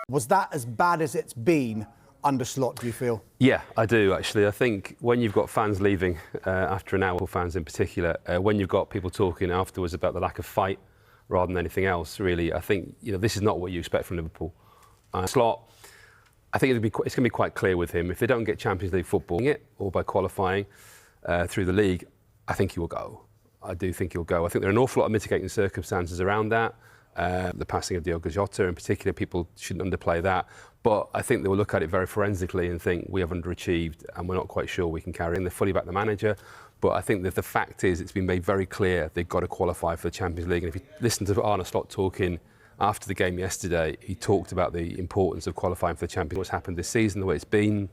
Was that as bad as it's been under Slot, do you feel? Yeah, I do actually. I think when you've got fans leaving after an hour, fans in particular, when you've got people talking afterwards about the lack of fight rather than anything else, really, I think this is not what you expect from Liverpool. Slot, I think it's going to be quite clear with him. If they don't get Champions League football or by qualifying through the league, I think he will go. I do think he'll go. I think there are an awful lot of mitigating circumstances around that. The passing of Diogo Jota in particular, people shouldn't underplay that. But I think they will look at it very forensically and think we have underachieved and we're not quite sure we can carry on. They're fully back the manager. But I think that the fact is it's been made very clear they've got to qualify for the Champions League. And if you listen to Arne Slot talking after the game yesterday, he talked about the importance of qualifying for the Champions League, what's happened this season, the way it's been.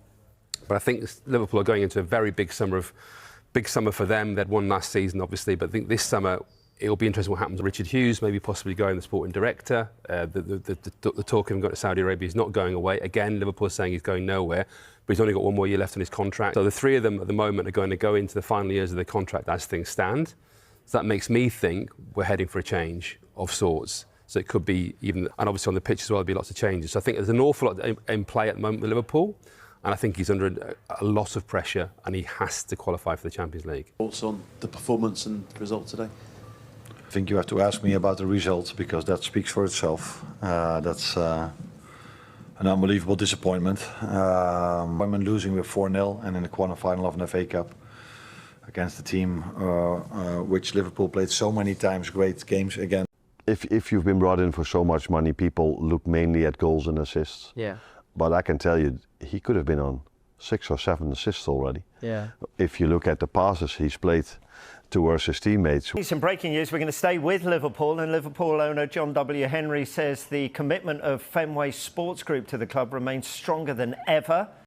But I think Liverpool are going into a very big summer for them. They'd won last season, obviously, but I think this summer it'll be interesting what happens with Richard Hughes, maybe possibly going the sporting director. The talk of him going to Saudi Arabia is not going away. Again, Liverpool is saying he's going nowhere, but he's only got one more year left on his contract. So the three of them at the moment are going to go into the final years of their contract as things stand. So that makes me think we're heading for a change of sorts. So it could be even, and obviously on the pitch as well, there'll be lots of changes. So I think there's an awful lot in play at the moment with Liverpool. And I think he's under a lot of pressure and he has to qualify for the Champions League. Thoughts on the performance and the result today? I think you have to ask me about the results because that speaks for itself. That's an unbelievable disappointment. I'm losing with 4-0 and in the quarter-final of an FA Cup against the team which Liverpool played so many times great games again. If you've been brought in for so much money, people look mainly at goals and assists. Yeah. But I can tell you, he could have been on 6 or 7 assists already. Yeah. If you look at the passes he's played towards his teammates. Some breaking news. We're going to stay with Liverpool, and Liverpool owner John W. Henry says the commitment of Fenway Sports Group to the club remains stronger than ever.